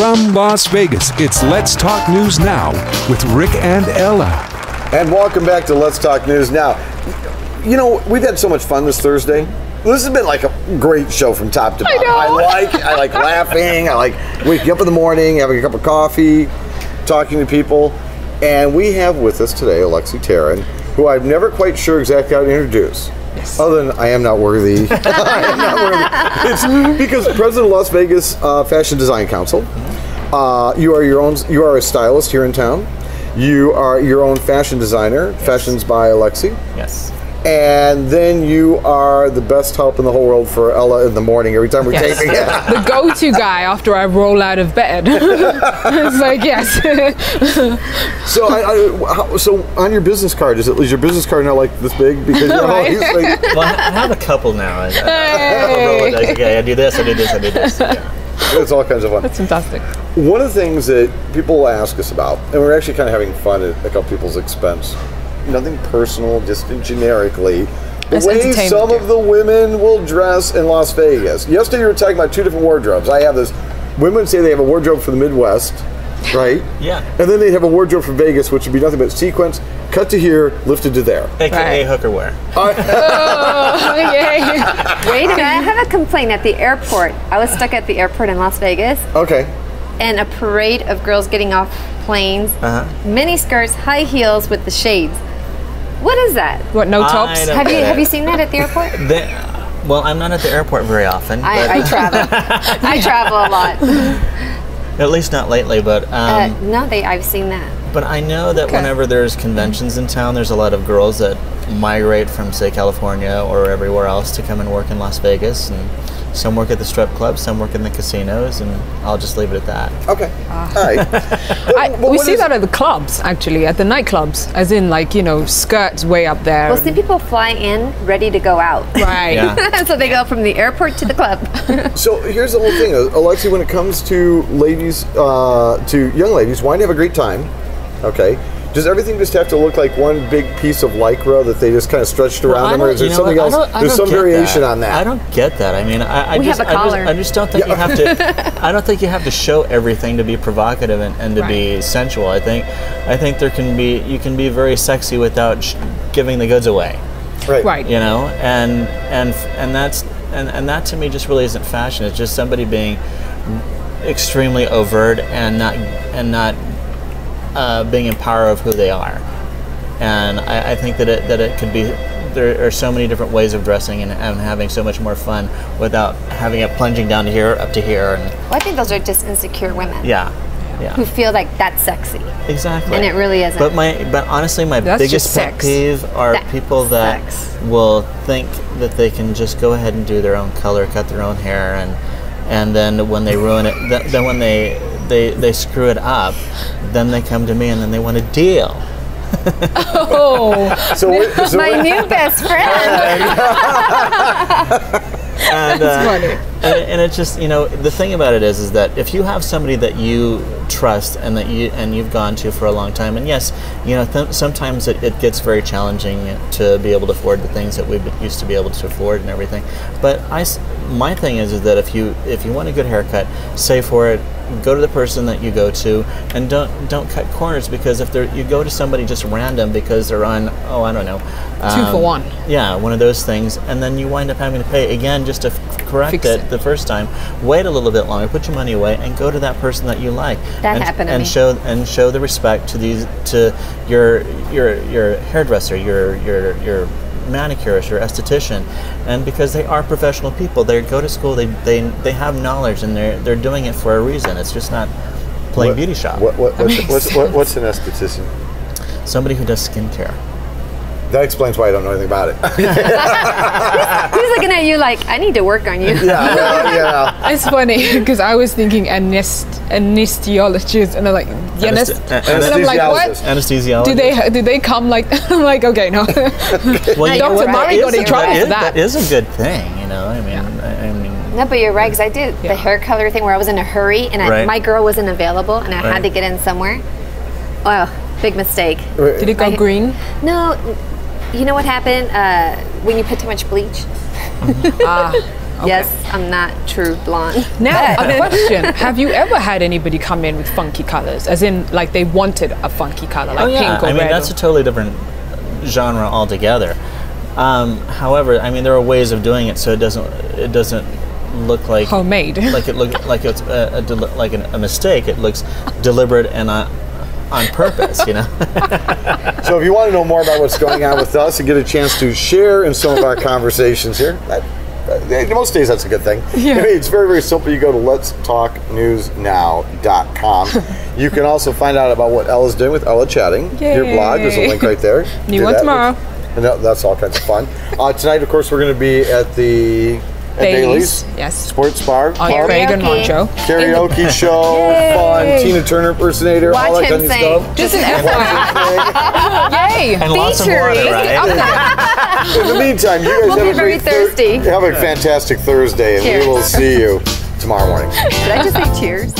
From Las Vegas, it's Let's Talk News Now with Rick and Ella. And welcome back to Let's Talk News Now. You know, we've had so much fun this Thursday. This has been like a great show from top to bottom. I like laughing. I like waking up in the morning, having a cup of coffee, talking to people. And we have with us today Alexi Taryn, who I'm never quite sure exactly how to introduce. Yes. Other than I am not worthy. I am not worthy. It's because president of Las Vegas Fashion Design Council. You are a stylist here in town. You are your own fashion designer. Yes. Fashions by Alexi. Yes. And then you are the best help in the whole world for Ella in the morning every time we're taping it. The go-to guy after I roll out of bed. It's like, yes. So on your business card, is your business card now like this big? Because Right. Well, I have a couple now. I do this, I do this, I do this. Yeah. It's all kinds of fun. That's fantastic. One of the things that people ask us about, and we're actually kind of having fun at a couple people's expense, nothing personal, just generically, the way some of the women will dress in Las Vegas. Yesterday you were talking about two different wardrobes. I have this, women say they have a wardrobe for the Midwest, right? Yeah. And then they have a wardrobe for Vegas, which would be nothing but sequence, cut to here, lifted to there. AKA hooker wear. Oh, yay. Wait a minute, I have a complaint at the airport. I was stuck at the airport in Las Vegas. Okay. And a parade of girls getting off planes, mini skirts, high heels with the shades. What is that? What, no tops? Have you seen that at the airport? Well, I'm not at the airport very often. I travel. I travel a lot. At least not lately, but no, I've seen that. But I know that whenever there's conventions in town, there's a lot of girls that migrate from, say, California or everywhere else to come and work in Las Vegas, and some work at the strip clubs, some work in the casinos, and I'll just leave it at that. Okay. All right. We see that at the clubs, actually, at the nightclubs, as in, like, you know, skirts way up there. Well, see people fly in ready to go out. Right. Yeah. So they go from the airport to the club. So here's the whole thing, Alexi, when it comes to ladies, to young ladies, wanting to have a great time, okay, does everything just have to look like one big piece of Lycra that they just kind of stretched around them, or is there something else? There's some variation on that. I don't get that. I mean, I just don't think you have to. I don't think you have to show everything to be provocative and to be sensual. I think you can be very sexy without giving the goods away. Right. Right. You know, and that to me just really isn't fashion. It's just somebody being extremely overt and not being in power of who they are. And I think that it could be, there are so many different ways of dressing and having so much more fun without having it plunging down to here, up to here. And Well, I think those are just insecure women. yeah. Who feel like that's sexy. Exactly. And it really isn't. But honestly, my biggest pet peeve are people that will think that they can just go ahead and do their own color, cut their own hair, and then when they ruin it, then when they screw it up, then they come to me and then they want a deal. Oh, my new best friend. That's funny. And it's just, you know, the thing about it is that if you have somebody that you trust and you've gone to for a long time, and yes, you know, sometimes it gets very challenging to be able to afford the things that we used to be able to afford and everything. But my thing is that if you want a good haircut, save for it. Go to the person that you go to, and don't cut corners, because if you go to somebody just random because they're on, I don't know, 2 for 1. Yeah, one of those things, and then you wind up having to pay again just to correct it the first time. Wait a little bit longer, put your money away, and go to that person that you like. That happened to me. Show the respect to your hairdresser, your manicurist, your esthetician, and because they are professional people, they go to school, they have knowledge, and they're doing it for a reason. It's just not playing beauty shop. What's an esthetician? Somebody who does skincare. That explains why I don't know anything about it. He's looking at you like, I need to work on you. Yeah. It's funny because I was thinking anesthesiologist, and I'm like, and I'm like, what? Anesthesiologist. Do they come like? I'm like, okay, no. Well, Dr. Murray got in trouble for that. That is a good thing, you know. I mean. No, but you're right, because I did the hair color thing where I was in a hurry and my girl wasn't available and I had to get in somewhere. Wow, big mistake. Did it go green? No. You know what happened when you put too much bleach? Okay. Yes, I'm not true blonde. Now, a question. Have you ever had anybody come in with funky colors? As in, like, they wanted a funky color, like pink or red? I mean, that's a totally different genre altogether. However, I mean, there are ways of doing it so it doesn't look like homemade. Like it look like it's a mistake. It looks deliberate and on purpose, you know. So if you want to know more about what's going on with us and get a chance to share in some of our conversations here, most days that's a good thing. Yeah. I mean, it's very, very simple. You go to letstalknewsnow.com. You can also find out about what Ella's doing with Ella Chatting. Yay. Your blog, there's a link right there. New one tomorrow. And that's all kinds of fun. Tonight, of course, we're going to be at the Bailey's. Yes. Sports Bar. On Craig and Moncho. Karaoke show, fun, Tina Turner impersonator, all that kind of stuff. Just an FYI. Yay! And lots of water, right? In the meantime, you guys We'll be very thirsty. Have a fantastic Thursday, and we will see you tomorrow morning. Did I just say cheers?